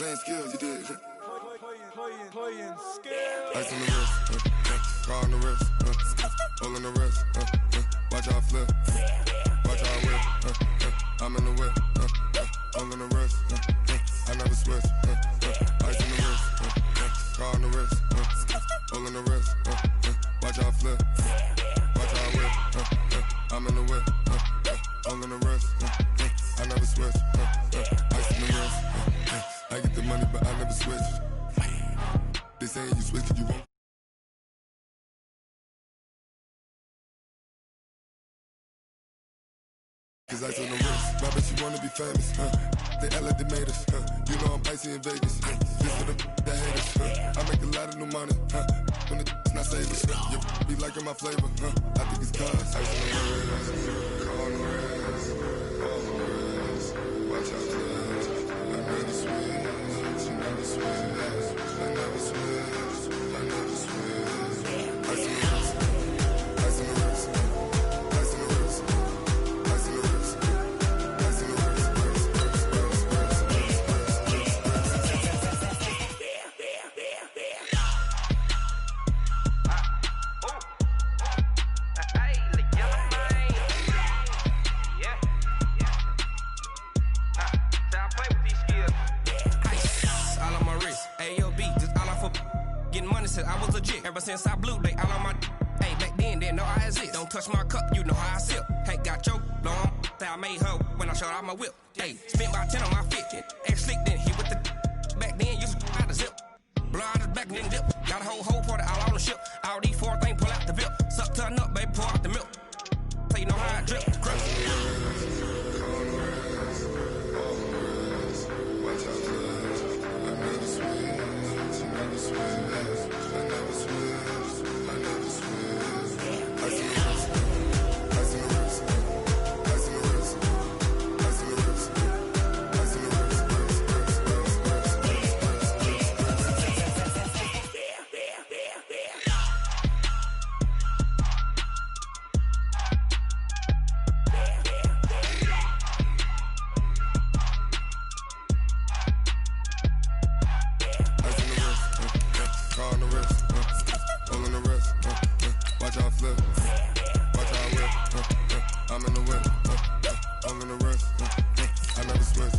Playing skills, you did. Playing skills. Ice on the wrist, car on the wrist, hole in the wrist, watch how I flip, watch how I whip, I'm in the whip, hole in the wrist, I never switch, ice on the wrist, car on the wrist, hole in the wrist, watch how I flip, watch how I whip, I'm in the whip, hole in the wrist, I never switch, ice on the wrist, I get the money but I never switch. They say you switch it, you won't. Cause ice on the wrist, my bitch, you wanna be famous, They act like they made us, You know I'm icy in Vegas, This for the haters, I make a lot of new money, When it's not savers, You be liking my flavor, I think it's cause ice on the wrist, car on the wrist, all on the wrist, watch out for this, I never switch, you never switch, I never switch, I never switch, ice on the wrist, ice on the wrist, ice on the wrist, ice on the wrist, ice on the wrist, I was legit ever since I blew they all on my hey back then didn't know I exist. Don't touch my cup, you know how I sip. Hey, got choked long that I made her when I showed out my whip. Hey, spent about 10 on my fit. Ex slick then hit with the back then used to out the zip. Blow out his back and then dip. Got a whole party all on the ship. All these four things pull out the VIP. Suck turn up, baby, pour out the milk. So you know how I drip. Crush. watch out for this, I never switch, you never switch. I never switch, I never switch. Ice on the wrist, ice on the wrist, ice on the wrist, ice on the wrist, ice on the wrist, car on the wrist, hole in the wrist, watch how I flip, watch how I whip, I'm in the whip, hole in the wrist, I never switch.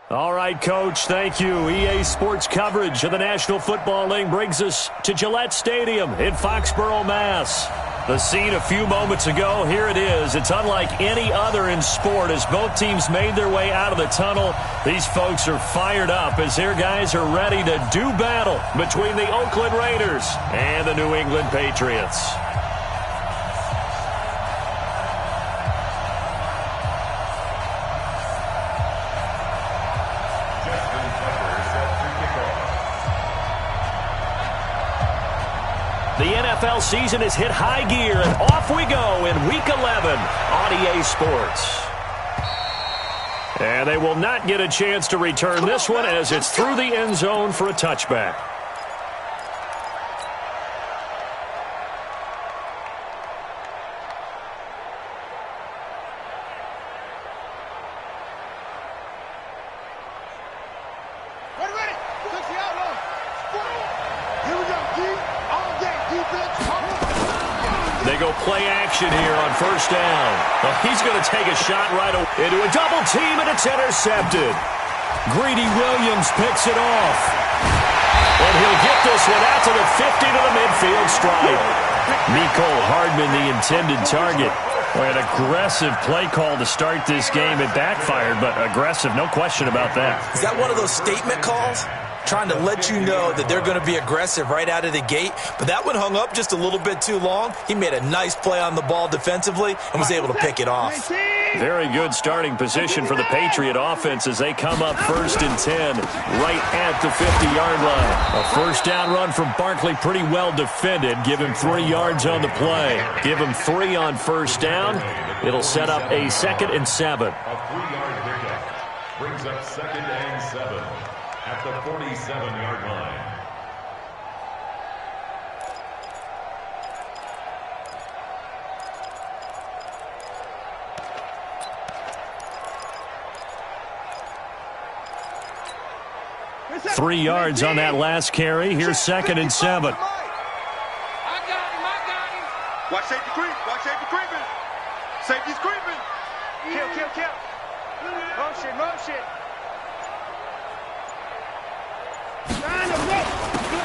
All right, Coach, thank you. EA Sports coverage of the National Football League brings us to Gillette Stadium in Foxborough, Mass. The scene a few moments ago, here it is. It's unlike any other in sport as both teams made their way out of the tunnel. These folks are fired up as their guys are ready to do battle between the Oakland Raiders and the New England Patriots. The NFL season has hit high gear, and off we go in Week 11 on EA Sports. And they will not get a chance to return this one as it's through the end zone for a touchback. They go play action here on first down. Well, he's going to take a shot right away into a double team, and it's intercepted. Greedy Williams picks it off. And he'll get this one out to the 50 to the midfield stripe. Mecole Hardman, the intended target. Boy, an aggressive play call to start this game. It backfired, but aggressive, no question about that. Is that one of those statement calls? Trying to let you know that they're going to be aggressive right out of the gate. But that one hung up just a little bit too long. He made a nice play on the ball defensively and was able to pick it off. Very good starting position for the Patriot offense as they come up 1st and 10 right at the 50-yard line. A first down run from Barkley, pretty well defended. Give him 3 yards on the play. Give him 3 on first down. It'll set up a 2nd and 7. A 3-yard pickup brings up 2nd and 7 at the 47-yard line. Three yards on that last carry. Here's 2nd and 7. I got him. Watch safety creep. Watch safety creeping. Safety's creeping. Kill. Motion.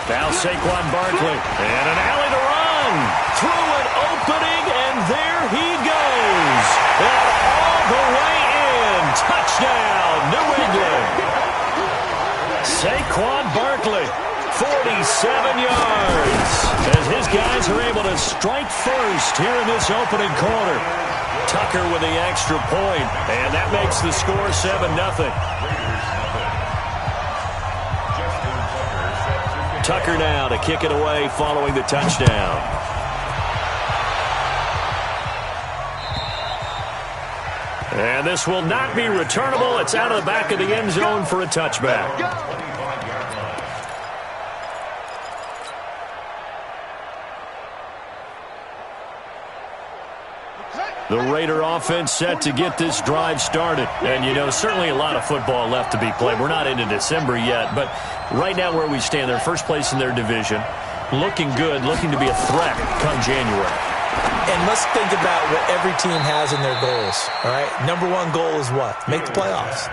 Now Saquon Barkley. And an alley to run. Through an opening, and there he goes. And all the way in. Touchdown, New England. Saquon Barkley, 47 yards. As his guys are able to strike first here in this opening quarter. Tucker with the extra point, and that makes the score 7-0. Tucker now to kick it away following the touchdown. And this will not be returnable. It's out of the back of the end zone for a touchback. The Raider offense set to get this drive started. And, you know, certainly a lot of football left to be played. We're not into December yet, but right now where we stand, they're first place in their division. Looking good, looking to be a threat come January. And let's think about what every team has in their goals, all right? Number 1 goal is what? Make the playoffs.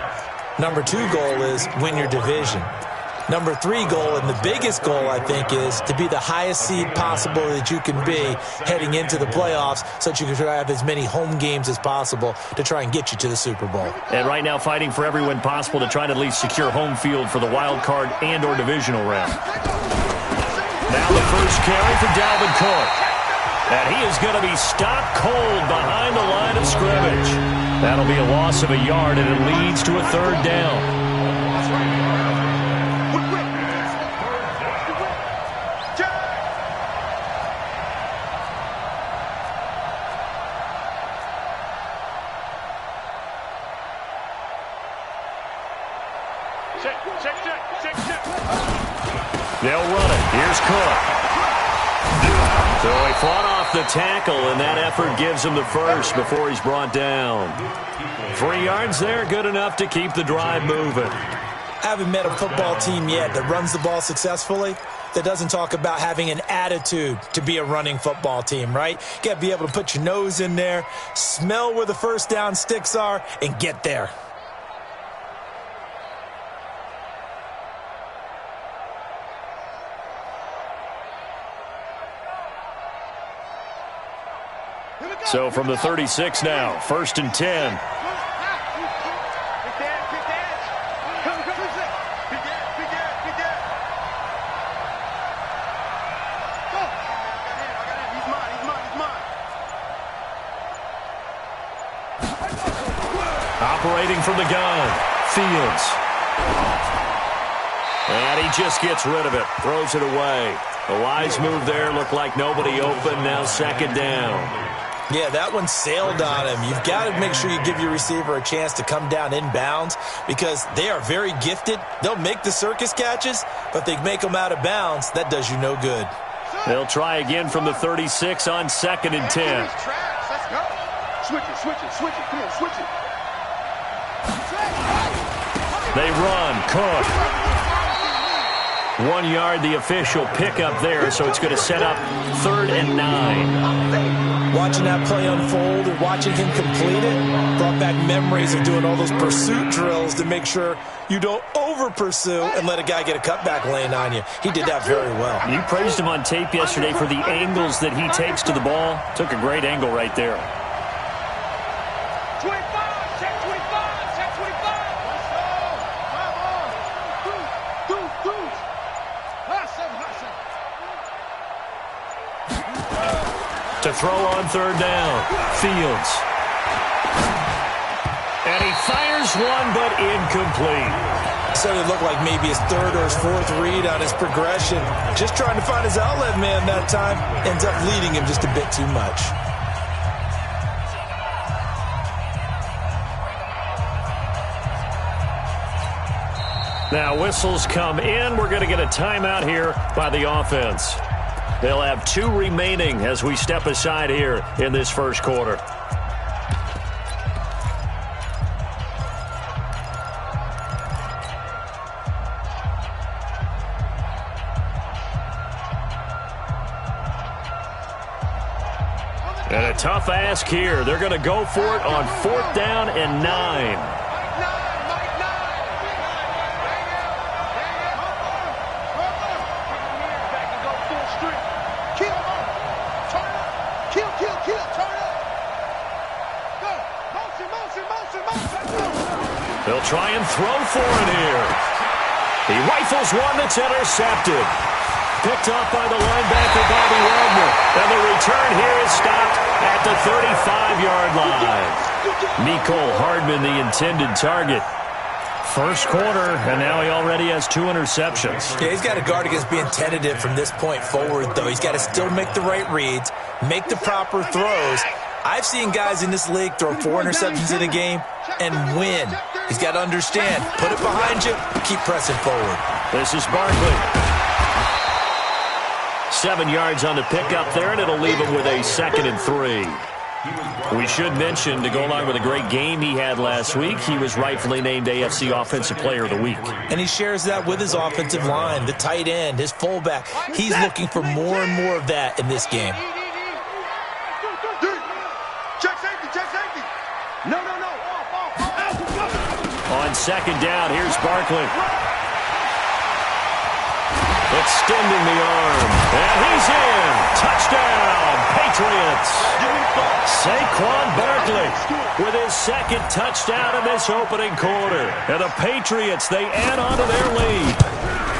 Number 2 goal is win your division. Number 3 goal, and the biggest goal, I think, is to be the highest seed possible that you can be heading into the playoffs so that you can try to have as many home games as possible to try and get you to the Super Bowl. And right now fighting for every win possible to try to at least secure home field for the wild card and or divisional round. Now the first carry for Dalvin Cook. And he is going to be stopped cold behind the line of scrimmage. That'll be a loss of a yard, and it leads to a 3rd down. They'll run it. Here's Cook. So he fought off the tackle, and that effort gives him the first before he's brought down. 3 yards there, good enough to keep the drive moving. I haven't met a football team yet that runs the ball successfully that doesn't talk about having an attitude to be a running football team, right? You got to be able to put your nose in there, smell where the first down sticks are, and get there. So from the 36 now, 1st and 10. Operating from the gun, Fields. And he just gets rid of it, throws it away. A wise move there, looked like nobody open, now 2nd down. Yeah, that one sailed on him. You've got to make sure you give your receiver a chance to come down inbounds because they are very gifted. They'll make the circus catches, but they make them out of bounds. That does you no good. They'll try again from the 36 on 2nd and 10. Let's go. Switch it. Come on, switch it. They run. Cook. 1 yard, the official pickup there, so it's going to set up 3rd and 9. watching that play unfold and watching him complete it brought back memories of doing all those pursuit drills to make sure you don't over-pursue and let a guy get a cutback lane on you. He did that very well. You praised him on tape yesterday for the angles that he takes to the ball. Took a great angle right there. 25, check 25, check 25. To throw on third down, Fields. And he fires one, but incomplete. So it looked like maybe his third or his fourth read on his progression. Just trying to find his outlet man that time. Ends up leading him just a bit too much. Now whistles come in. We're going to get a timeout here by the offense. They'll have 2 remaining as we step aside here in this first quarter. And a tough ask here. They're going to go for it on 4th down and 9. They'll try and throw for it here. He rifles one that's intercepted. Picked off by the linebacker, Bobby Wagner. And the return here is stopped at the 35-yard line. Mecole Hardman, the intended target. First quarter, and now he already has 2 interceptions. Yeah, he's got to guard against being tentative from this point forward, though. He's got to still make the right reads, make the proper throws. I've seen guys in this league throw 4 interceptions in a game and win. He's got to understand, put it behind you, keep pressing forward. This is Barkley. 7 yards on the pickup there, and it'll leave him with a 2nd and 3. We should mention, to go along with a great game he had last week, he was rightfully named AFC Offensive Player of the Week. And he shares that with his offensive line, the tight end, his fullback. He's looking for more and more of that in this game. Check safety, check safety. No. On 2nd down, here's Barkley. Extending the arm. And he's in. Touchdown, Patriots. Saquon Barkley with his 2nd touchdown in this opening quarter. And the Patriots, they add on to their lead.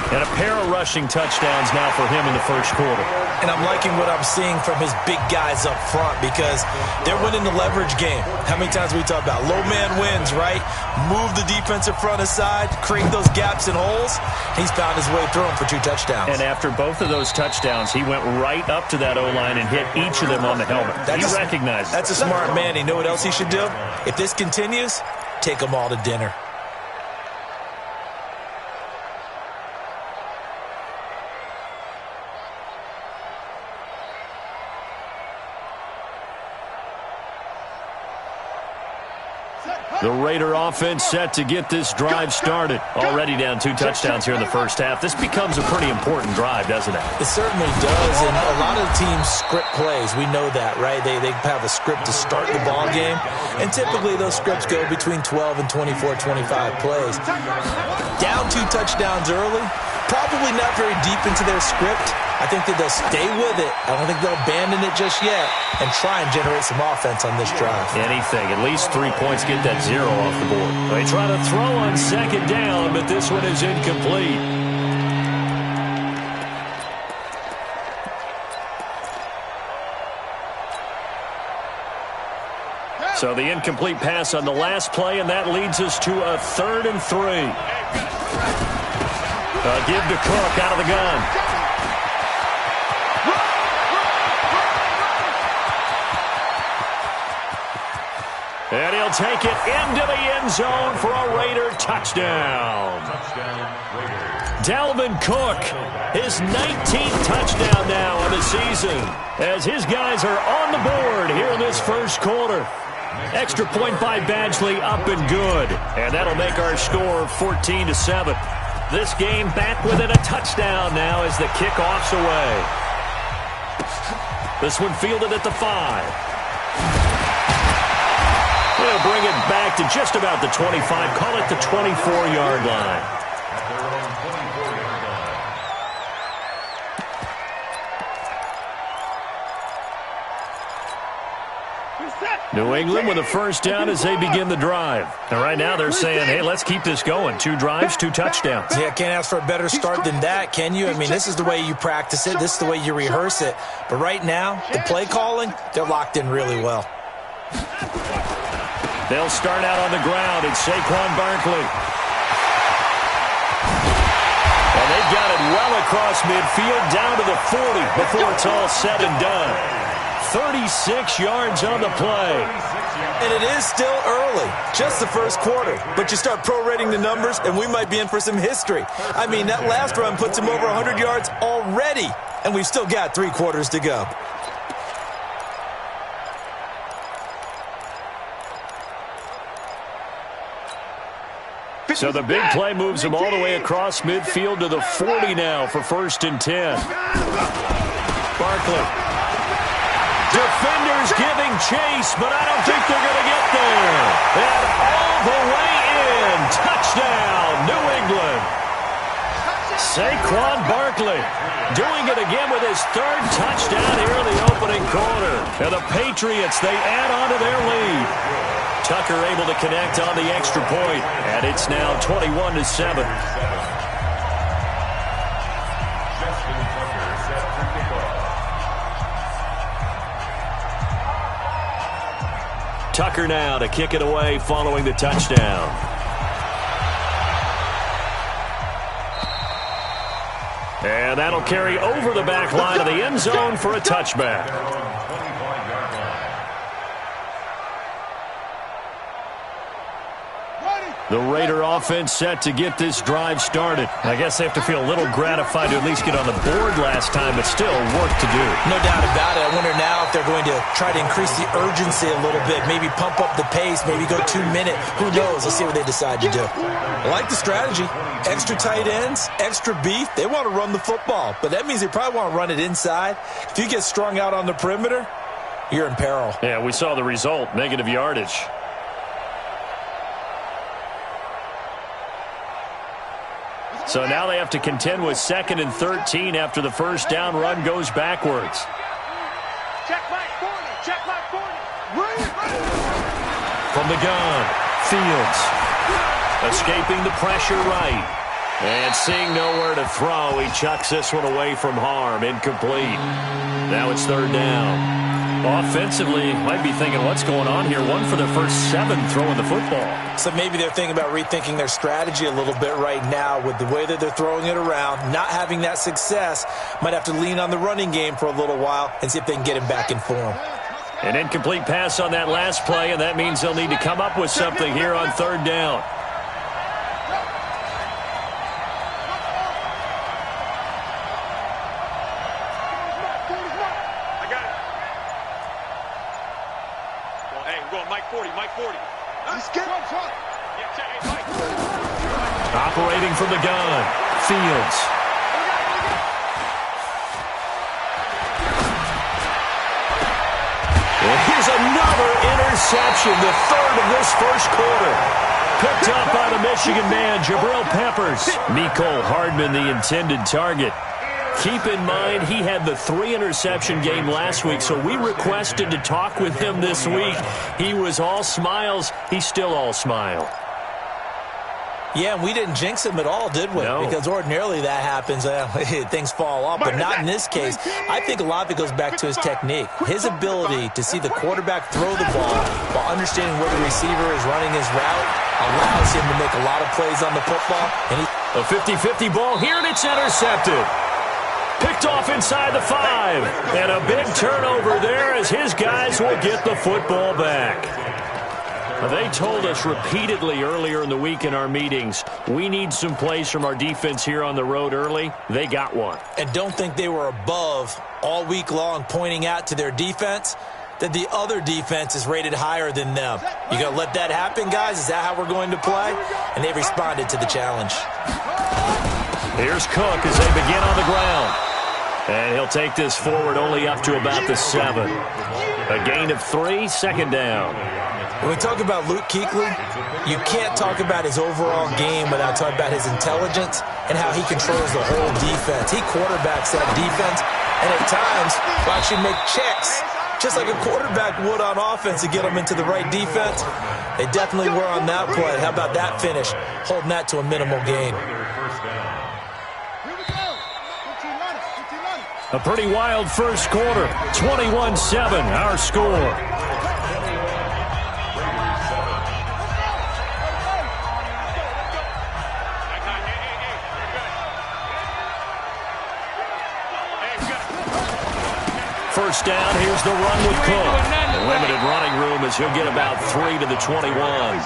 And a pair of rushing touchdowns now for him in the first quarter. And I'm liking what I'm seeing from his big guys up front because they're winning the leverage game. How many times we talk about low man wins, right? Move the defensive front aside, create those gaps and holes. He's found his way through them for 2 touchdowns. And after both of those touchdowns, he went right up to that O-line and hit each of them on the helmet. He recognized it. That's a smart man. You know what else he should do? If this continues, take them all to dinner. The Raider offense set to get this drive started. Already down 2 touchdowns here in the first half. This becomes a pretty important drive, doesn't it? It certainly does, and a lot of teams script plays. We know that, right? They have a script to start the ball game, and typically those scripts go between 12 and 24, 25 plays. Down 2 touchdowns early, probably not very deep into their script. I think that they'll stay with it. I don't think they'll abandon it just yet and try and generate some offense on this drive. Anything. At least 3 points, get that 0 off the board. They try to throw on 2nd down, but this one is incomplete. So the incomplete pass on the last play, and that leads us to a 3rd and 3. Give to Cook out of the gun. And he'll take it into the end zone for a Raider touchdown. Dalvin Cook, his 19th touchdown now of the season, as his guys are on the board here in this first quarter. Extra point by Badgley, up and good. And that'll make our score 14-7. This game back within a touchdown now as the kickoff's away. This one fielded at the 5. They'll bring it back to just about the 25. Call it the 24-yard line. At their own 24-yard line. New England with a first down as they begin the drive. And right now they're saying, hey, let's keep this going. 2 drives, 2 touchdowns. Yeah, can't ask for a better start than that, can you? I mean, this is the way you practice it. This is the way you rehearse it. But right now, the play calling, they're locked in really well. They'll start out on the ground. It's Saquon Barkley. And they've got it well across midfield, down to the 40 before it's all said and done. 36 yards on the play. And it is still early, just the first quarter. But you start prorating the numbers, and we might be in for some history. I mean, that last run puts him over 100 yards already, and we've still got 3 quarters to go. So the big play moves him all the way across midfield to the 40 now for 1st and 10. Barkley. Defenders giving chase, but I don't think they're going to get there. And all the way in. Touchdown, New England. Saquon Barkley doing it again with his 3rd touchdown here in the opening quarter. And the Patriots, they add on to their lead. Tucker able to connect on the extra point, and it's now 21-7. Justin Tucker set for kickoff. Tucker now to kick it away following the touchdown. And that'll carry over the back line of the end zone for a touchback. The Raider offense set to get this drive started. I guess they have to feel a little gratified to at least get on the board last time, but still work to do. No doubt about it. I wonder now if they're going to try to increase the urgency a little bit, maybe pump up the pace, maybe go 2-minute. Who knows? Let's see what they decide to do. I like the strategy. Extra tight ends, extra beef. They want to run the football, but that means they probably want to run it inside. If you get strung out on the perimeter, you're in peril. Yeah, we saw the result, negative yardage. So now they have to contend with 2nd and 13 after the first down run goes backwards. Check my 40. Check my 40. From the gun, Fields. Escaping the pressure right. And seeing nowhere to throw, he chucks this one away from harm. Incomplete. Now it's 3rd down. Offensively, might be thinking, what's going on here? 1 for their first 7 throwing the football. So maybe they're thinking about rethinking their strategy a little bit right now with the way that they're throwing it around, not having that success. Might have to lean on the running game for a little while and see if they can get him back in form. An incomplete pass on that last play, and that means they'll need to come up with something here on 3rd down. Operating from the gun, Fields. And here's another interception, the 3rd of this first quarter. Picked up by the Michigan man, Jabril Peppers. Mecole Hardman, the intended target. Keep in mind, he had the 3-interception game last week, so we requested to talk with him this week. He was all smiles. He's still all smile. Yeah, and we didn't jinx him at all, did we? No. Because ordinarily that happens, things fall off, but not in this case. I think a lot of it goes back to his technique. His ability to see the quarterback throw the ball while understanding where the receiver is running his route allows him to make a lot of plays on the football. And a 50-50 ball here, and it's intercepted. Picked off inside the 5. And a big turnover there as his guys will get the football back. They told us repeatedly earlier in the week in our meetings, we need some plays from our defense here on the road early. They got one. And don't think they were above all week long pointing out to their defense that the other defense is rated higher than them. You going to let that happen, guys? Is that how we're going to play? And they responded to the challenge. Here's Cook as they begin on the ground. And he'll take this forward only up to about the 7. A gain of 3, second down. When we talk about Luke Kuechly, you can't talk about his overall game without talking about his intelligence and how he controls the whole defense. He quarterbacks that defense, and at times will actually make checks, just like a quarterback would on offense, to get them into the right defense. They definitely were on that play. How about that finish, holding that to a minimal gain? A pretty wild first quarter. 21-7, our score. First down, here's the run with Cook. Limited running room as he'll get about 3 to the 21.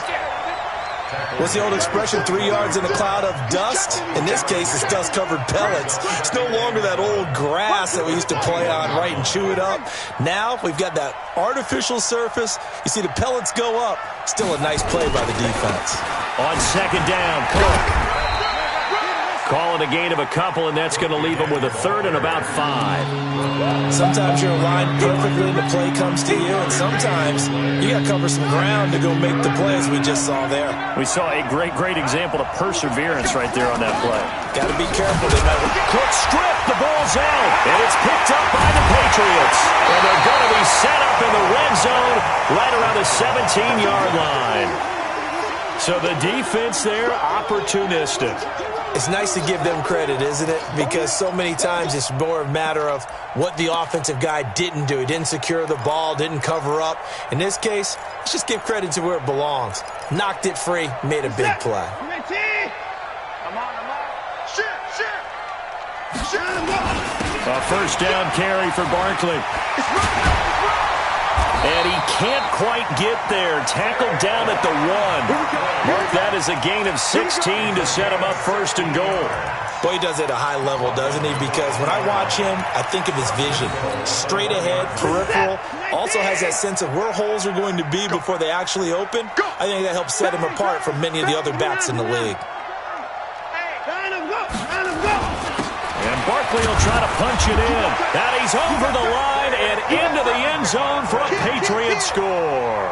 What's the old expression, 3 yards in a cloud of dust? In this case, it's dust-covered pellets. It's no longer that old grass that we used to play on, right, and chew it up. Now we've got that artificial surface. You see the pellets go up. Still a nice play by the defense. On second down, Cook. Calling a gain of a couple, and that's going to leave him with a third and about 5. Sometimes you're aligned perfectly and the play comes to you, and sometimes you got to cover some ground to go make the play, as we just saw there. We saw a great example of perseverance right there on that play. Got to be careful. Cook stripped, the ball's out, and it's picked up by the Patriots. And they're going to be set up in the red zone right around the 17-yard line. So the defense there, opportunistic. It's nice to give them credit, isn't it? Because so many times it's more a matter of what the offensive guy didn't do. He didn't secure the ball, didn't cover up. In this case, let's just give credit to where it belongs. Knocked it free, made a big play. A first down carry for Barkley. And he can't quite get there. Tackled down at the 1. Mark that as a gain of 16 to set him up first and goal. Boy, he does it at a high level, doesn't he? Because when I watch him, I think of his vision. Straight ahead, peripheral. Also has that sense of where holes are going to be before they actually open. I think that helps set him apart from many of the other backs in the league. And Barkley will try to punch it in. And he's over the line and into the end zone for a Patriot score.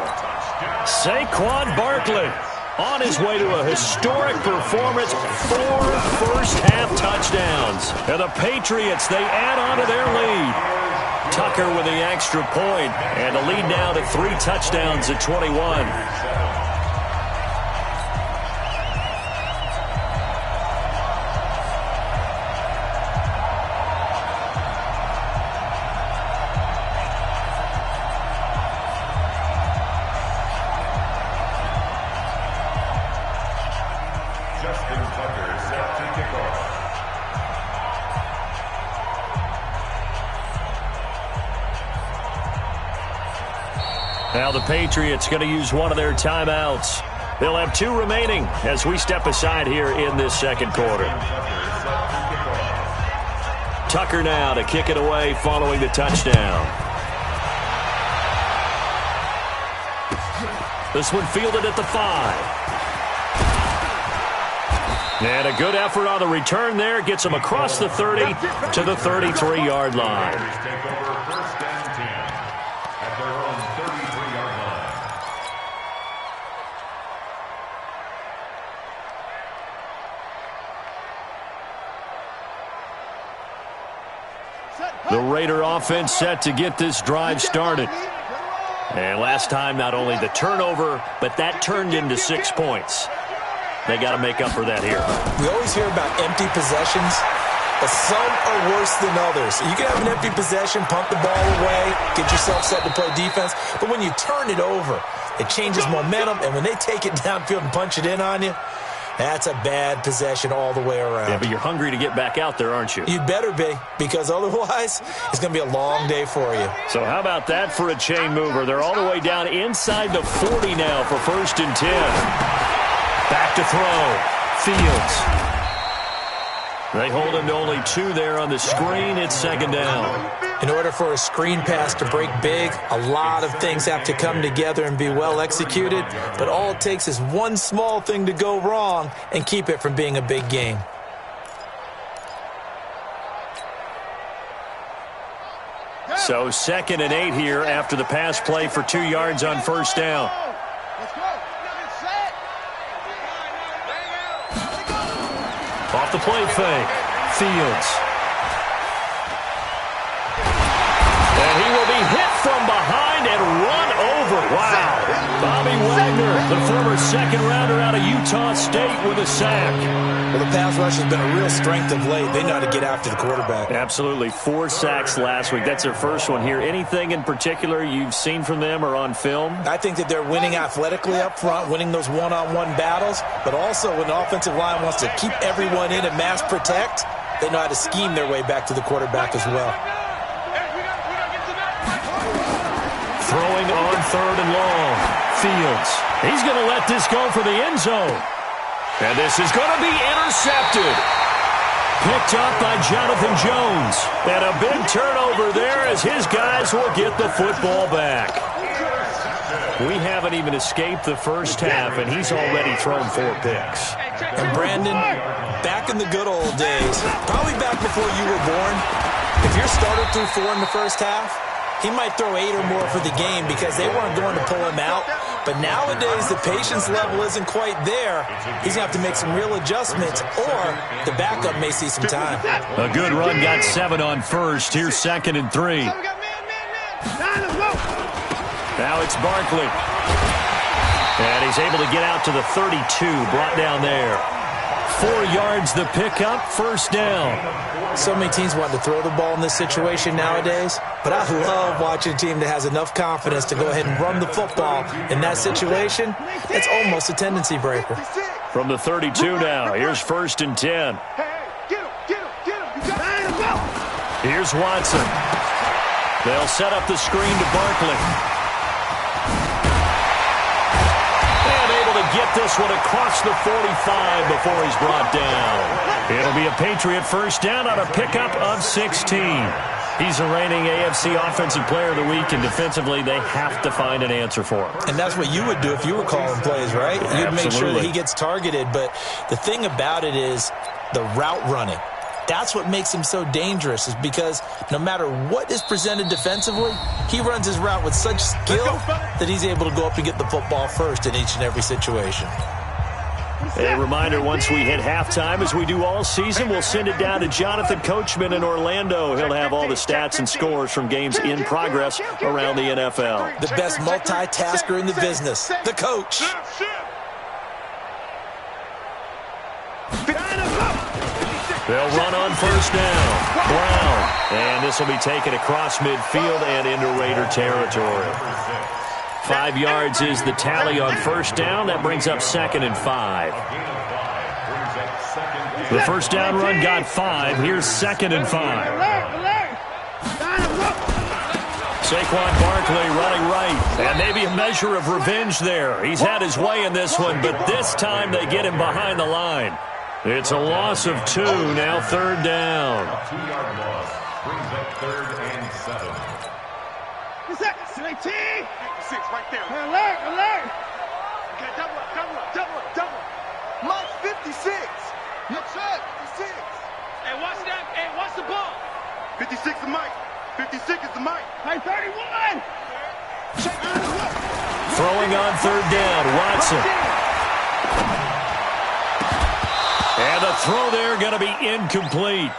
Saquon Barkley on his way to a historic performance. 4 first-half touchdowns. And the Patriots, they add on to their lead. Tucker with the extra point. And the lead now to 3 touchdowns at 21. Now the Patriots going to use one of their timeouts. They'll have 2 remaining as we step aside here in this second quarter. Tucker now to kick it away following the touchdown. This one fielded at the 5. And a good effort on the return there. Gets him across the 30 to the 33-yard line. The Raider offense set to get this drive started. And last time, not only the turnover, but that turned into 6 points. They got to make up for that here. We always hear about empty possessions, but some are worse than others. You can have an empty possession, pump the ball away, get yourself set to play defense, but when you turn it over, it changes momentum, and when they take it downfield and punch it in on you, that's a bad possession all the way around. Yeah, but you're hungry to get back out there, aren't you? You'd better be, because otherwise it's going to be a long day for you. So how about that for a chain mover? They're all the way down inside the 40 now for 1st and 10. Back to throw. Fields. They hold him to only 2 there on the screen. It's 2nd down. In order for a screen pass to break big, a lot of things have to come together and be well executed, but all it takes is one small thing to go wrong and keep it from being a big game. So 2nd and 8 here after the pass play for 2 yards on first down. Off the play fake, Fields. And he will be hit from behind and run over. Wow. Bobby Wagner, the former second-rounder out of Utah State with a sack. Well, the pass rush has been a real strength of late. They know how to get after the quarterback. Absolutely. 4 sacks last week. That's their first one here. Anything in particular you've seen from them or on film? I think that they're winning athletically up front, winning those one-on-one battles, but also when the offensive line wants to keep everyone in and mass protect, they know how to scheme their way back to the quarterback as well. Throwing on 3rd and long. Fields. He's going to let this go for the end zone. And this is going to be intercepted. Picked up by Jonathan Jones. And a big turnover there as his guys will get the football back. We haven't even escaped the first half, and he's already thrown 4 picks. And Brandon, back in the good old days, probably back before you were born, if your starter threw 4 in the first half, he might throw 8 or more for the game because they weren't going to pull him out. But nowadays, the patience level isn't quite there. He's going to have to make some real adjustments, or the backup may see some time. A good run got 7 on first. Here's 2nd and 3. Now it's Barkley. And he's able to get out to the 32, brought down there. 4 yards the pickup, first down. So many teams want to throw the ball in this situation nowadays, but I love watching a team that has enough confidence to go ahead and run the football in that situation. It's almost a tendency breaker. From the 32 now, here's 1st and 10. Here's Watson. They'll set up the screen to Barkley. Get this one across the 45 before he's brought down. It'll be a Patriot first down on a pickup of 16. He's the reigning AFC Offensive Player of the Week, and defensively they have to find an answer for him. And that's what you would do if you were calling plays, right? You'd Absolutely. make sure that he gets targeted. But the thing about it is the route running. That's what makes him so dangerous, is because no matter what is presented defensively, he runs his route with such skill that he's able to go up and get the football first in each and every situation. A reminder, once we hit halftime, as we do all season, we'll send it down to Jonathan Coachman in Orlando. He'll have all the stats and scores from games in progress around the NFL. The best multitasker in the business, the coach. They'll run on first down. Brown. And this will be taken across midfield and into Raider territory. 5 yards is the tally on first down. That brings up 2nd and 5. The first down run got 5. Here's 2nd and 5. Saquon Barkley running right. And maybe a measure of revenge there. He's had his way in this one, but this time they get him behind the line. It's a loss of 2, now 3rd down. 2-yard loss brings up 3rd and 7. 6 right there. Alert. Okay, double up. Mike's 56. Yes, sir. 56. Hey, watch that. Hey, watch the ball. 56 is Mike. 56 is the Mike. Hey, 31. Throwing on 3rd down, Watson. And the throw there going to be incomplete.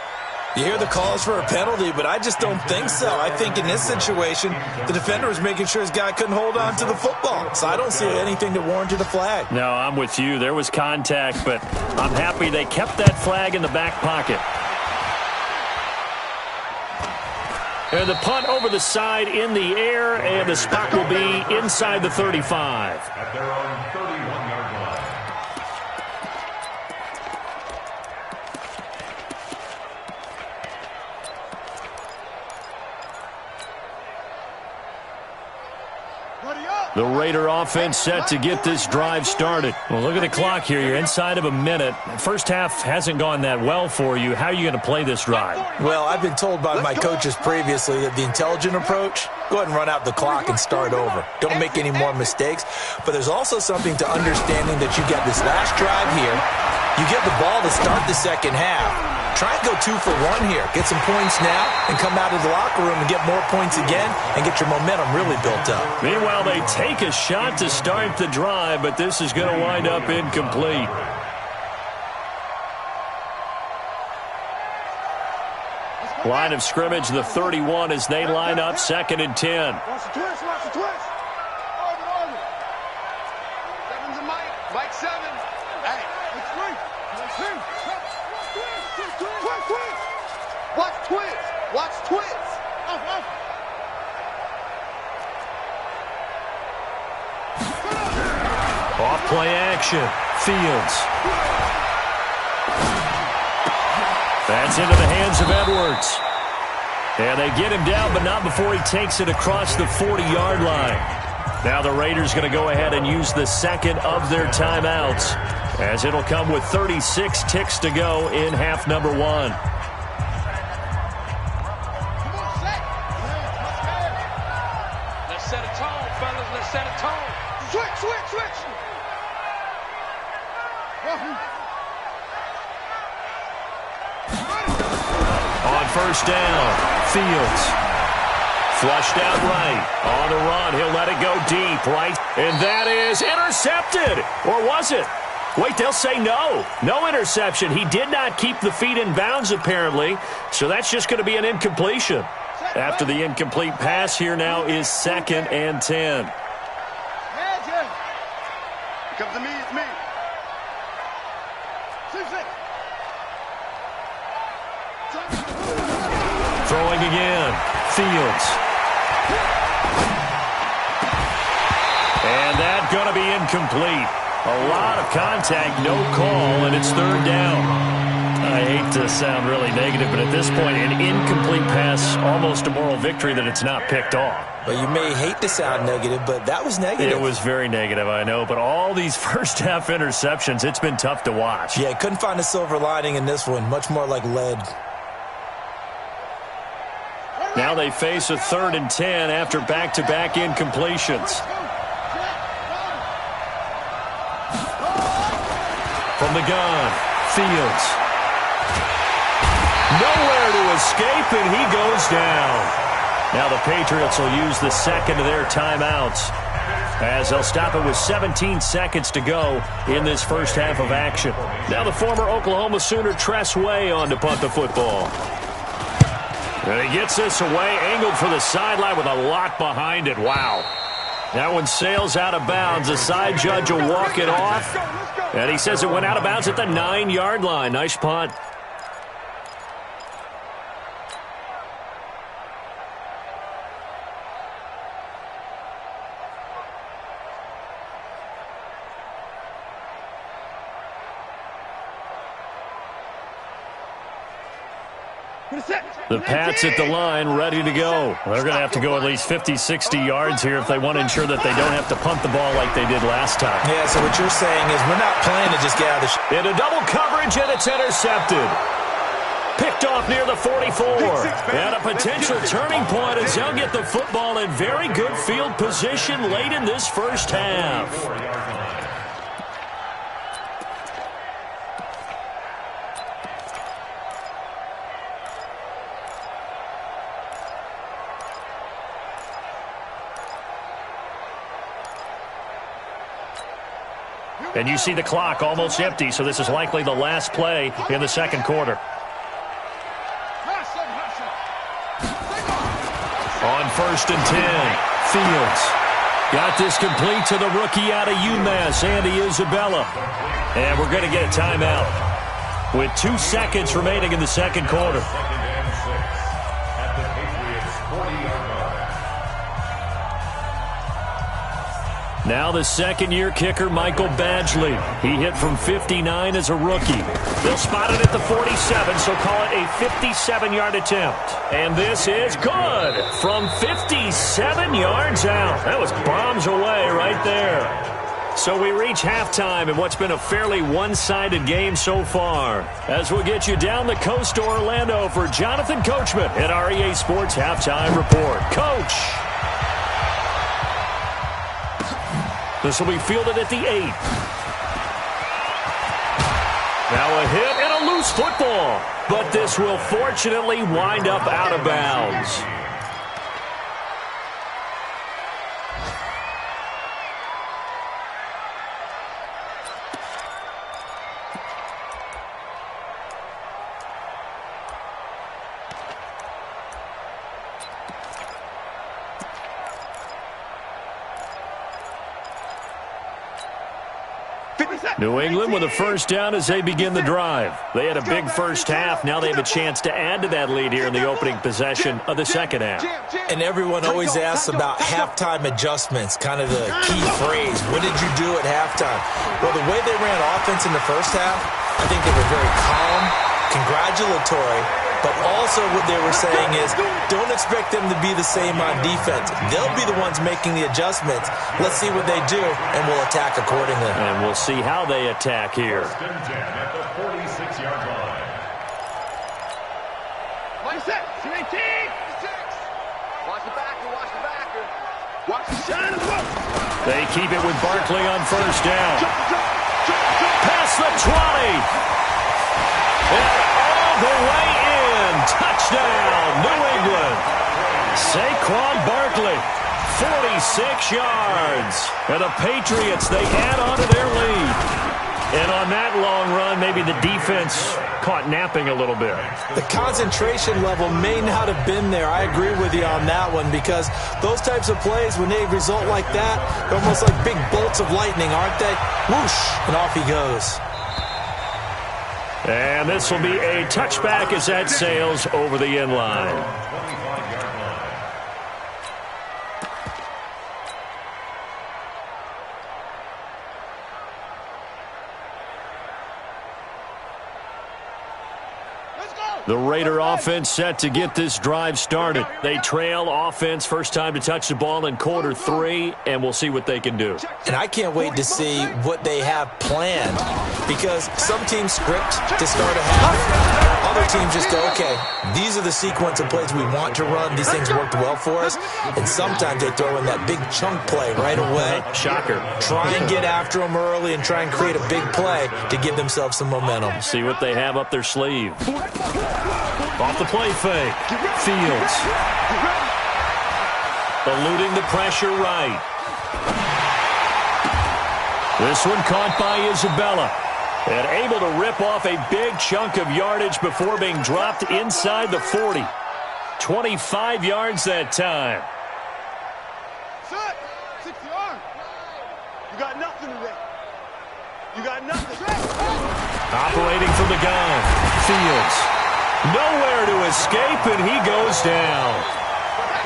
You hear the calls for a penalty, but I just don't think so. I think in this situation, the defender was making sure his guy couldn't hold on to the football. So I don't see anything that warranted a flag. No, I'm with you. There was contact, but I'm happy they kept that flag in the back pocket. And the punt over the side in the air, and the spot will be inside the 35. At their own 31-yard line. The Raider offense set to get this drive started. Well, look at the clock here. You're inside of a minute. First half hasn't gone that well for you. How are you going to play this drive? Well, I've been told by my coaches previously that the intelligent approach, go ahead and run out the clock and start over. Don't make any more mistakes. But there's also something to understanding that you get this last drive here. You get the ball to start the second half. Try and go 2 for 1 here. Get some points now and come out of the locker room and get more points again and get your momentum really built up. Meanwhile, they take a shot to start the drive, but this is going to wind up incomplete. Line of scrimmage, the 31, as they line up 2nd and 10. Watch the twist, watch the twist. Over. Seven's a Mike. Mike 7. Hey. It's 3. Twist. Watch twist. Watch twist. Off. Off play action. Fields. That's into the hands of Edwards. And they get him down, but not before he takes it across the 40-yard line. Now the Raiders going to go ahead and use the second of their timeouts, as it'll come with 36 ticks to go in half number 1. Let's set a tone, fellas. Let's set a tone. Switch. On first down, Fields. Flushed out right. On the run, he'll let it go deep, right? And that is intercepted. Or was it? Wait, they'll say no. No interception. He did not keep the feet in bounds, apparently. So that's just going to be an incompletion. After the incomplete pass, here now is 2nd and 10. Come to me, it's me. Throwing again. Fields. And that's going to be incomplete. A lot of contact, no call, and it's 3rd down. I hate to sound really negative, but at this point, an incomplete pass, almost a moral victory that it's not picked off. But you may hate to sound negative, but that was negative. It was very negative, I know, but all these first-half interceptions, it's been tough to watch. Yeah, couldn't find a silver lining in this one. Much more like lead. Now they face a 3rd and 10 after back-to-back incompletions. From the gun, Fields. Nowhere to escape, and he goes down. Now the Patriots will use the second of their timeouts, as they'll stop it with 17 seconds to go in this first half of action. Now the former Oklahoma Sooner Tress Way on to punt the football. And he gets this away, angled for the sideline with a lot behind it. Wow. That one sails out of bounds. The side judge will walk it off. And he says it went out of bounds at the 9-yard line. Nice punt. The Pats at the line, ready to go. They're going to have to go at least 50, 60 yards here if they want to ensure that they don't have to punt the ball like they did last time. Yeah, so what you're saying is we're not playing to just get out of the... In a double coverage, and it's intercepted. Picked off near the 44. And a potential turning point as they'll get the football in very good field position late in this first half. And you see the clock almost empty, so this is likely the last play in the second quarter. On first and 10, Fields got this complete to the rookie out of UMass, Andy Isabella. And we're going to get a timeout with 2 seconds remaining in the second quarter. Now the second-year kicker, Michael Badgley. He hit from 59 as a rookie. They'll spot it at the 47, so call it a 57-yard attempt. And this is good from 57 yards out. That was bombs away right there. So we reach halftime in what's been a fairly one-sided game so far. As we'll get you down the coast to Orlando for Jonathan Coachman at our EA Sports Halftime Report. Coach. This will be fielded at the 8. Now a hit and a loose football. But this will fortunately wind up out of bounds. New England with a first down as they begin the drive. They had a big first half. Now they have a chance to add to that lead here in the opening possession of the second half. And everyone always asks about halftime adjustments, kind of the key phrase. What did you do at halftime? Well, the way they ran offense in the first half, I think they were very calm, congratulatory, but also what they were saying is don't expect them to be the same on defense. They'll be the ones making the adjustments. Let's see what they do, and we'll attack accordingly. And we'll see how they attack here. First and 10 at the 46-yard line. Watch that. 18. 6. Watch the backer. Watch the backer. Watch the shine as well. They keep it with Barkley on first down. Past the 20. And all the way in. Touchdown, New England. Saquon Barkley, 46 yards. And the Patriots, they add on to their lead. And on that long run, maybe the defense caught napping a little bit. The concentration level may not have been there. I agree with you on that one because those types of plays, when they result like that, they're almost like big bolts of lightning, aren't they? Whoosh, and off he goes. And this will be a touchback as that sails over the end line. The Raider offense set to get this drive started. They trail offense, first time to touch the ball in quarter 3, and we'll see what they can do. And I can't wait to see what they have planned because some teams script to start a half. Other teams just go, okay, these are the sequence of plays we want to run. These things worked well for us. And sometimes they throw in that big chunk play right away. Shocker. Try and get after them early and try and create a big play to give themselves some momentum. See what they have up their sleeve. Off the play fake. Fields. Eluding the pressure right. This one caught by Isabella. And able to rip off a big chunk of yardage before being dropped inside the 40. 25 yards that time. Set. 60 yards. You got nothing today. You got nothing. Operating from the gun. Fields. Nowhere to escape, and he goes down.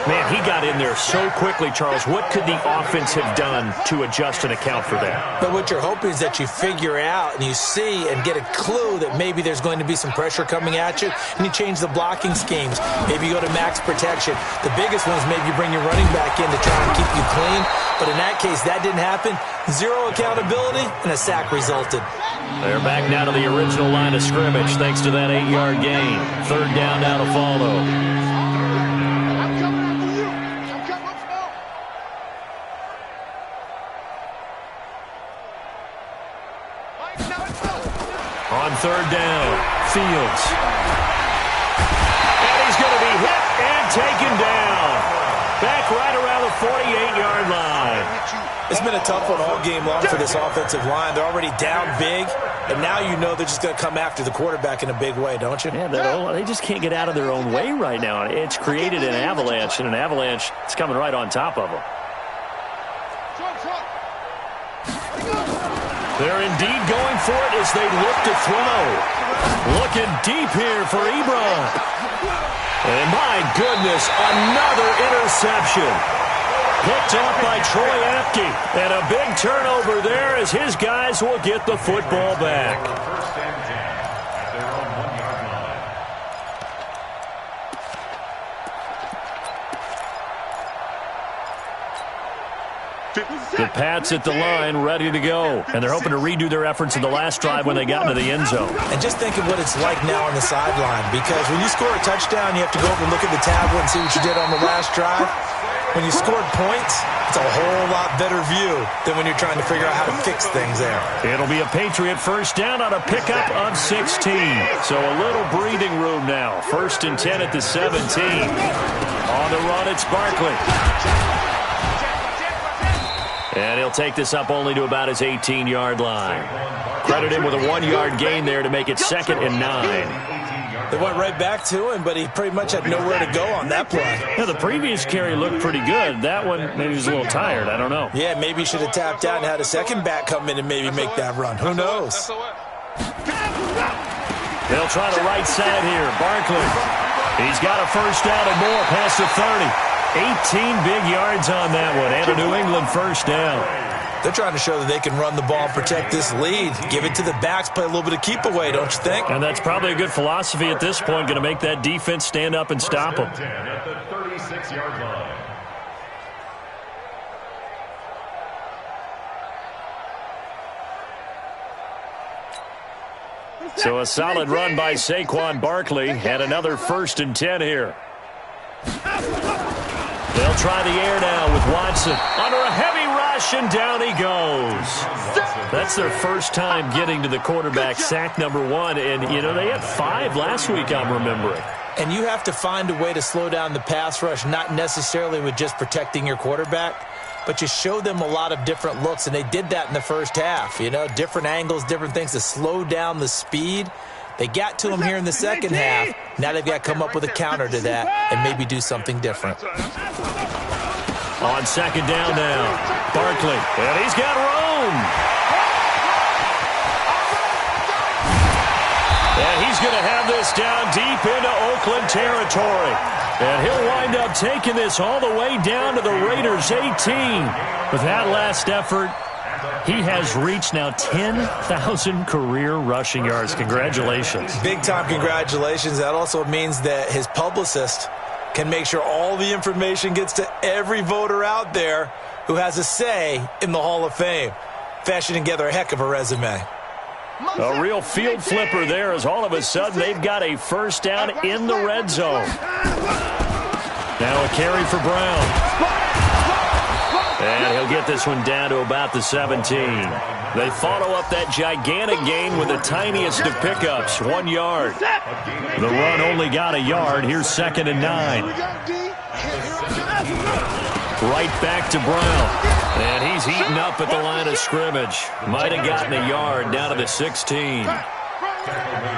Man, he got in there so quickly, Charles. What could the offense have done to adjust and account for that? But what you're hoping is that you figure out and you see and get a clue that maybe there's going to be some pressure coming at you, and you change the blocking schemes. Maybe you go to max protection. The biggest one is maybe you bring your running back in to try and keep you clean. But in that case, that didn't happen. Zero accountability, and a sack resulted. They're back now to the original line of scrimmage thanks to that 8-yard gain. Third down now to follow. On third down, Fields. And he's going to be hit and taken down. Back right around the 48-yard line. It's been a tough one all game long for this offensive line. They're already down big, and now you know they're just going to come after the quarterback in a big way, don't you? Yeah, they just can't get out of their own way right now. It's created an avalanche, and an avalanche is coming right on top of them. They're indeed going for it as they look to throw. Looking deep here for Ebron. And my goodness, another interception. Picked up by Troy Apke. And a big turnover there as his guys will get the football back. First and 10 at their own 1-yard line. The Pats at the line, ready to go. And they're hoping to redo their efforts in the last drive when they got into the end zone. And just think of what it's like now on the sideline, because when you score a touchdown, you have to go over and look at the tablet and see what you did on the last drive. When you scored points, it's a whole lot lot better view than when you're trying to figure out how to fix things there. It'll be a Patriot first down on a pickup of 16. So a little breathing room now. 1st and 10 at the 17. On the run, it's Barkley. And he'll take this up only to about his 18-yard line. Credit him with a 1-yard gain there to make it 2nd and 9. They went right back to him, but he pretty much had nowhere to go on that play. Yeah, the previous carry looked pretty good. That one, maybe he was a little tired. I don't know. Yeah, maybe he should have tapped out and had a second back come in and maybe make that run. Who knows? They'll try the right side here. Barkley. He's got a first down and more past the 30. 18 big yards on that one, and a New England first down. They're trying to show that they can run the ball and protect this lead. Give it to the backs, play a little bit of keep away, don't you think? And that's probably a good philosophy at this point, going to make that defense stand up and stop them. At the 36-yard line. So a solid run by Saquon Barkley, and another 1st and 10 here. They'll try the air now with Watson. Under a heavy rush, and down he goes. That's their first time getting to the quarterback, sack number 1. And, you know, they had 5 last week, I'm remembering. And you have to find a way to slow down the pass rush, not necessarily with just protecting your quarterback, but you show them a lot of different looks, and they did that in the first half. You know, different angles, different things to slow down the speed. They got to him here in the second half. Now they've got to come up with a counter to that and maybe do something different. On second down now, Barkley, and he's got room. And he's going to have this down deep into Oakland territory. And he'll wind up taking this all the way down to the Raiders' 18. With that last effort, he has reached now 10,000 career rushing yards. Congratulations. Big-time congratulations. That also means that his publicist can make sure all the information gets to every voter out there who has a say in the Hall of Fame. Fashioning together a heck of a resume. A real field flipper there, as all of a sudden they've got a first down in the red zone. Now a carry for Brown. And he'll get this one down to about the 17. They follow up that gigantic gain with the tiniest of pickups, 1 yard. The run only got a yard. Here's 2nd and 9. Right back to Brown. And he's heating up at the line of scrimmage. Might have gotten a yard down to the 16.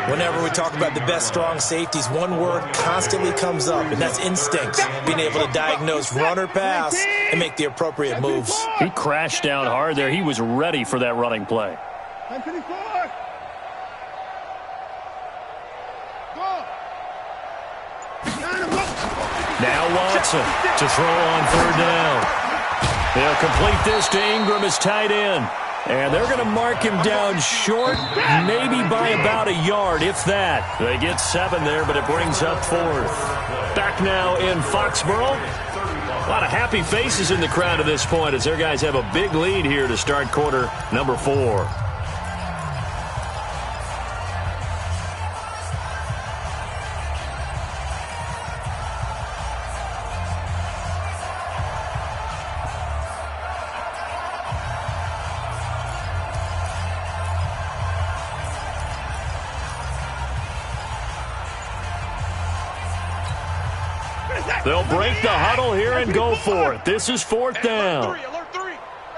Whenever we talk about the best strong safeties, one word constantly comes up, and that's instincts. Being able to diagnose run or pass and make the appropriate moves. He crashed down hard there. He was ready for that running play. Now Watson to throw on 3rd down. They'll complete this to Ingram as tight end. And they're going to mark him down short, maybe by about a yard, if that. They get 7 there, but it brings up 4th. Back now in Foxborough. A lot of happy faces in the crowd at this point as their guys have a big lead here to start quarter number 4. They'll break the huddle here and go for it. This is 4th down.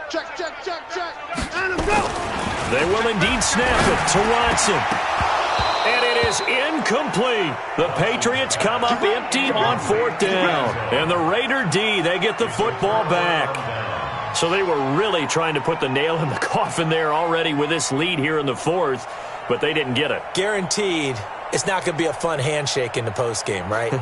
Check. They will indeed snap it to Watson. And it is incomplete. The Patriots come up empty on 4th down. And the Raider D, they get the football back. So they were really trying to put the nail in the coffin there already with this lead here in the 4th, but they didn't get it. Guaranteed. It's not going to be a fun handshake in the postgame, right?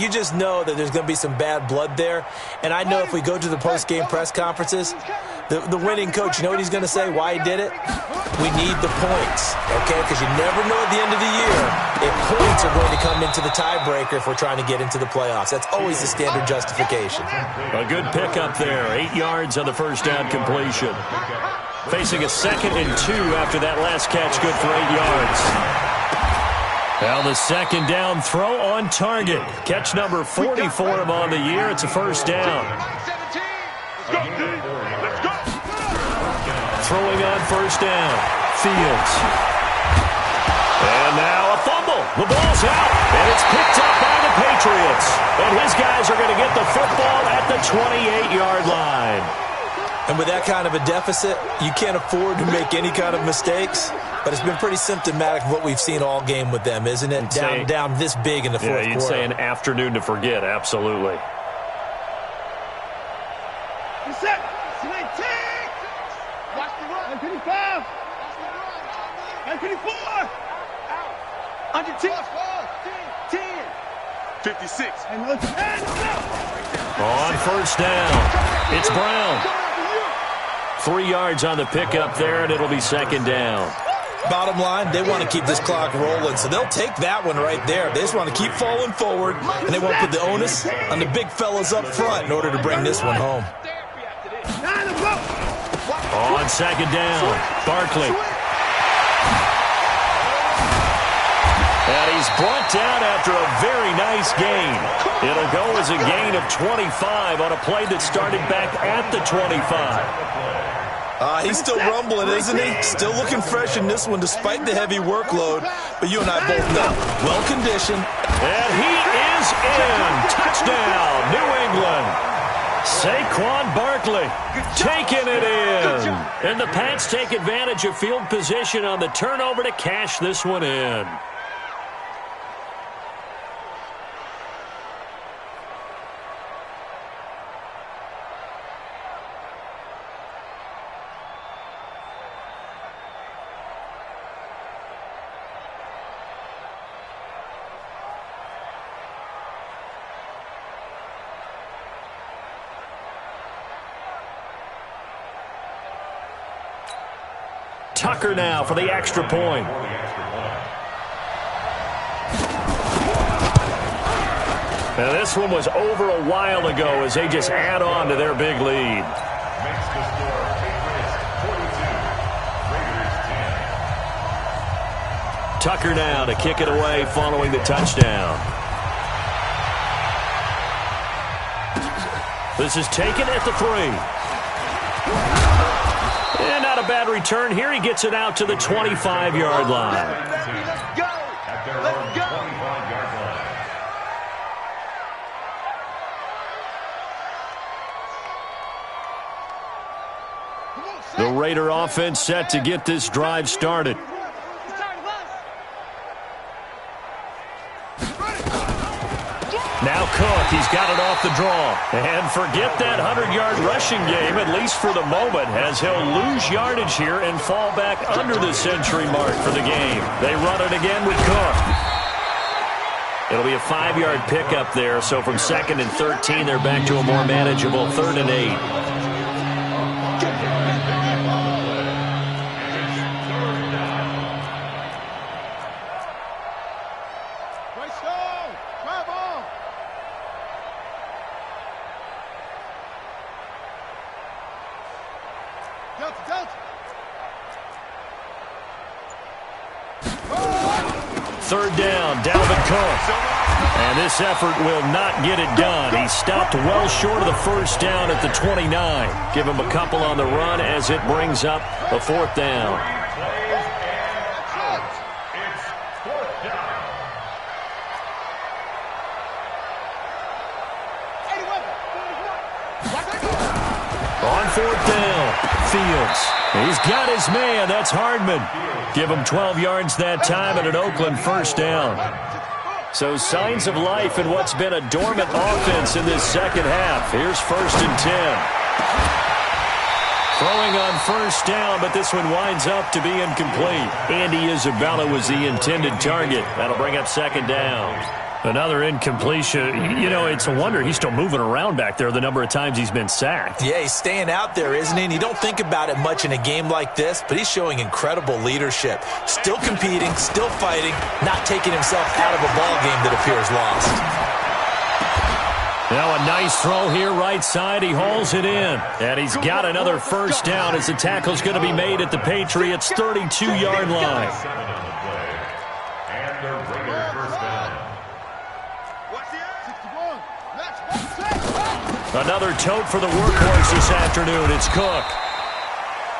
You just know that there's going to be some bad blood there. And I know if we go to the postgame press conferences, the winning coach, you know what he's going to say, why he did it? We need the points, okay? Because you never know at the end of the year if points are going to come into the tiebreaker if we're trying to get into the playoffs. That's always the standard justification. A good pickup there. 8 yards on the first down completion. Facing a 2nd and 2 after that last catch, good for 8 yards. Now the second down throw on target. Catch number 40 for him on the year. It's a first down. throwing on first down. Fields. And now a fumble. The ball's out, and it's picked up by the Patriots. And his guys are going to get the football at the 28-yard line. And with that kind of a deficit, you can't afford to make any kind of mistakes. But it's been pretty symptomatic of what we've seen all game with them, isn't it? Down this big in the fourth quarter. Yeah, you'd say an afternoon to forget, absolutely. Set. Watch the run. 955. 954. Under 10. 10. 56. On first down, it's Brown. 3 yards on the pickup there, and it'll be second down. Bottom line, they want to keep this clock rolling, so they'll take that one right there. They just want to keep falling forward, and they want to put the onus on the big fellas up front in order to bring this one home. On second down, Barkley. And he's brought down after a very nice gain. It'll go as a gain of 25 on a play that started back at the 25. He's still rumbling, isn't he? Still looking fresh in this one despite the heavy workload. But you and I both know, well-conditioned. And he is in. Touchdown, New England. Saquon Barkley taking it in. And the Pats take advantage of field position on the turnover to cash this one in. Tucker now for the extra point. Now this one was over a while ago as they just add on to their big lead. Makes the score Patriots 42, Raiders 10. Tucker now to kick it away following the touchdown. This is taken at the 3. And not a bad return here. He gets it out to the 25-yard line. At their own 25-yard line. The Raider offense set to get this drive started. Now Cook, he's got it off the draw. And forget that 100-yard rushing game, at least for the moment, as he'll lose yardage here and fall back under the century mark for the game. They run it again with Cook. It'll be a 5-yard pickup there, so from 2nd and 13, they're back to a more manageable 3rd and 8. Third down, Dalvin Cook. And this effort will not get it done. He stopped well short of the first down at the 29. Give him a couple on the run as it brings up a 4th down. It's 4th down. On 4th down, Fields. He's got his man. That's Hardman. Give him 12 yards that time and an Oakland first down. So signs of life in what's been a dormant offense in this second half. Here's 1st and 10. Throwing on first down, but this one winds up to be incomplete. Andy Isabella was the intended target. That'll bring up 2nd down. Another incompletion. You know, it's a wonder he's still moving around back there the number of times he's been sacked. Yeah, he's staying out there, isn't he? And you don't think about it much in a game like this, but he's showing incredible leadership. Still competing, still fighting, not taking himself out of a ball game that appears lost. Now a nice throw here right side. He hauls it in. And he's got another first down as the tackle's going to be made at the Patriots' 32-yard line. 7 on the play. And the Raiders first down. Another tote for the workhorse this afternoon. It's Cook.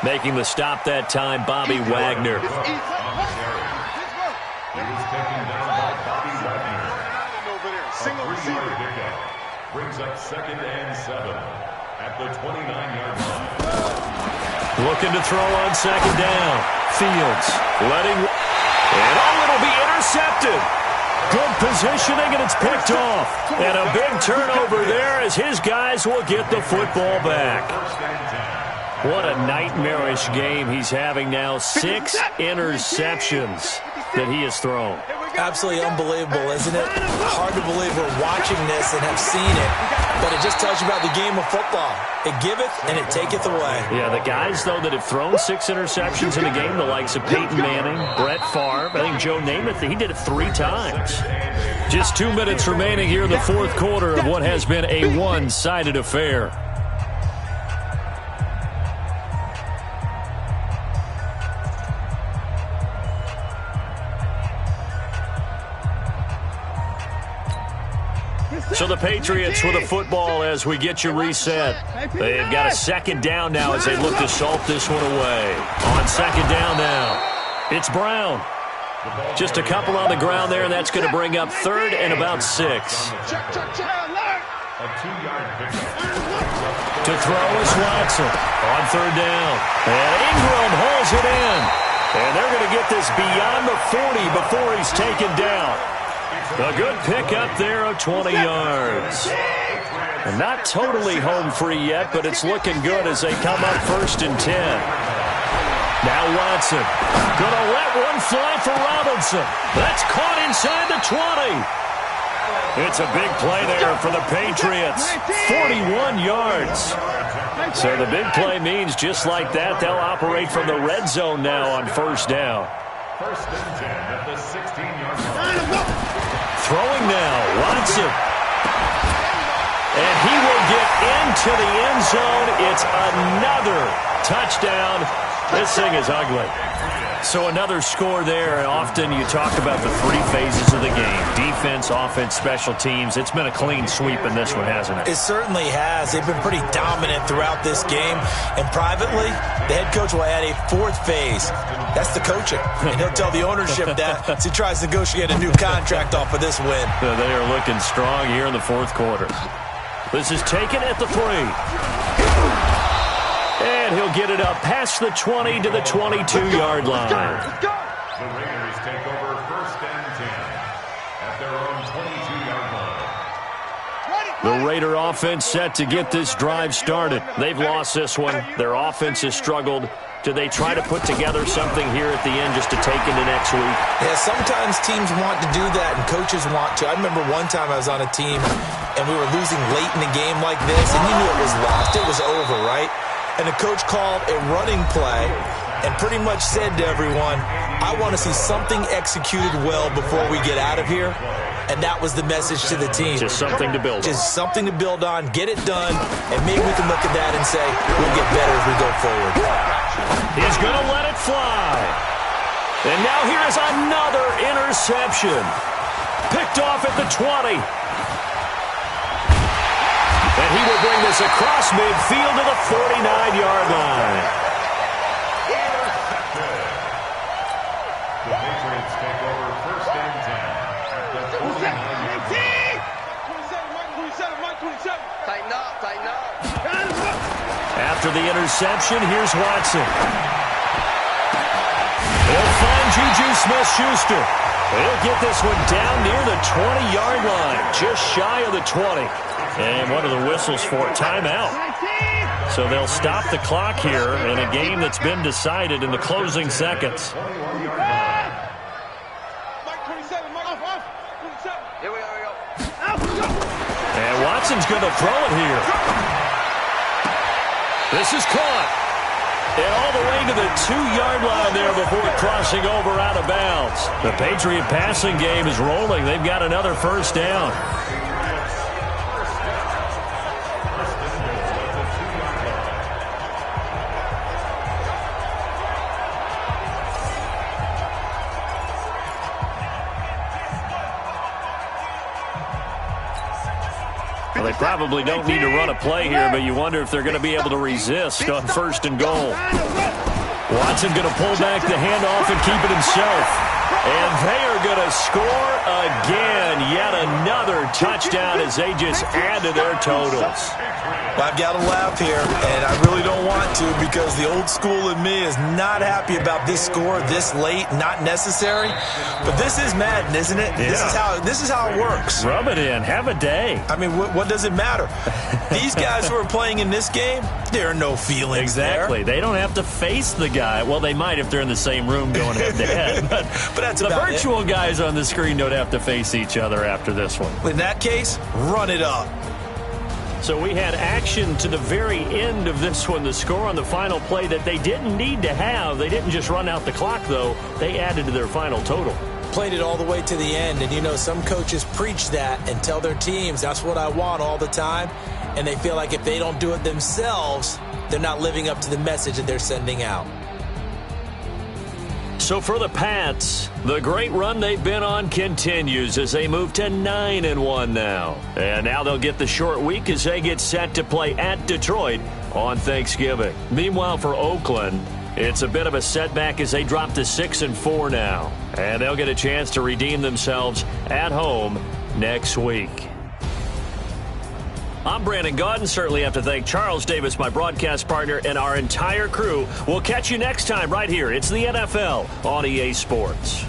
Making the stop that time, Bobby Wagner. He was taken down by Bobby Wagner. A 3-yard pickup brings up 2nd and 7 at the 29-yard line. Looking to throw on 2nd down. Fields letting... And it'll be intercepted. Good positioning, and it's picked off. And a big turnover there as his guys will get the football back. What a nightmarish game he's having now. 6 interceptions that he has thrown. Absolutely unbelievable, isn't it? Hard to believe we're watching this and have seen it, but it just tells you about the game of football. It giveth and it taketh away. Yeah, the guys, though, that have thrown 6 interceptions in a game, the likes of Peyton Manning, Brett Favre, I think Joe Namath, he did it 3 times. Just 2 minutes remaining here in the fourth quarter of what has been a one-sided affair. So the Patriots with a football as we get you reset. They've got a 2nd down now as they look to salt this one away. On 2nd down now, it's Brown. Just a couple on the ground there, and that's going to bring up 3rd and about 6. A 2-yard pickup. To throw is Watson on 3rd down. And Ingram holds it in. And they're going to get this beyond the 40 before he's taken down. A good pickup there of 20 yards. And not totally home free yet, but it's looking good as they come up 1st and 10. Now Watson going to let one fly for Robinson. That's caught inside the 20. It's a big play there for the Patriots. 41 yards. So the big play means just like that, they'll operate from the red zone now on 1st down. 1st and 10 at the 16-yard line. Throwing now, Watson. And he will get into the end zone. It's another touchdown. This thing is ugly. So another score there, and often you talk about the 3 phases of the game. Defense, offense, special teams. It's been a clean sweep in this one, hasn't it? It certainly has. They've been pretty dominant throughout this game. And privately, the head coach will add a 4th phase. That's the coaching. And he'll tell the ownership that as he tries to negotiate a new contract off of this win. They are looking strong here in the fourth quarter. This is taken at the 3. And he'll get it up past the 20 to the 22-yard line. The Raiders take over 1st and 10 at their own 22-yard line. The Raider offense set to get this drive started. They've lost this one. Their offense has struggled. Do they try to put together something here at the end just to take into next week? Yeah, sometimes teams want to do that and coaches want to. I remember one time I was on a team and we were losing late in the game like this, and you knew it was lost. It was over, right? And the coach called a running play and pretty much said to everyone, I want to see something executed well before we get out of here. And that was the message to the team. Just something to build on. Just something to build on, get it done, and maybe we can look at that and say, we'll get better as we go forward. He's going to let it fly. And now here is another interception. Picked off at the 20. And he will bring this across midfield to the 49-yard line. The Patriots take over 1st and 10 at the 49-yard line. 27. Tighten up. After the interception, here's Watson. He'll find Juju Smith-Schuster. He'll get this one down near the 20-yard line, just shy of the 20. And what are the whistles for? Timeout. So they'll stop the clock here in a game that's been decided in the closing seconds. Here we go. And Watson's going to throw it here. This is caught. And all the way to the 2-yard line there before crossing over out of bounds. The Patriot passing game is rolling. They've got another 1st down. Well, they Probably don't need to run a play here, but you wonder if they're going to be able to resist on 1st and goal. Watson going to pull back the handoff and keep it himself. And they are going to score again. Yet another touchdown as they just add to their totals. Well, I've got to laugh here, and I really don't want to because the old school in me is not happy about this score this late, not necessary. But this is Madden, isn't it? Yeah. This is how it works. Rub it in. Have a day. I mean, what does it matter? These guys who are playing in this game, there are no feelings Exactly. there. They don't have to face the guy. Well, they might if they're in the same room going head-to-head. But that's the about virtual guys on the screen don't have to face each other after this one. In that case, run it up. So we had action to the very end of this one. The score on the final play that they didn't need to have. They didn't just run out the clock, though. They added to their final total. Played it all the way to the end. And, you know, some coaches preach that and tell their teams, that's what I want all the time. And they feel like if they don't do it themselves, they're not living up to the message that they're sending out. So for the Pats, the great run they've been on continues as they move to 9-1 now. And now they'll get the short week as they get set to play at Detroit on Thanksgiving. Meanwhile, for Oakland, it's a bit of a setback as they drop to 6-4 now. And they'll get a chance to redeem themselves at home next week. I'm Brandon Gaudin. Certainly have to thank Charles Davis, my broadcast partner, and our entire crew. We'll catch you next time right here. It's the NFL on EA Sports.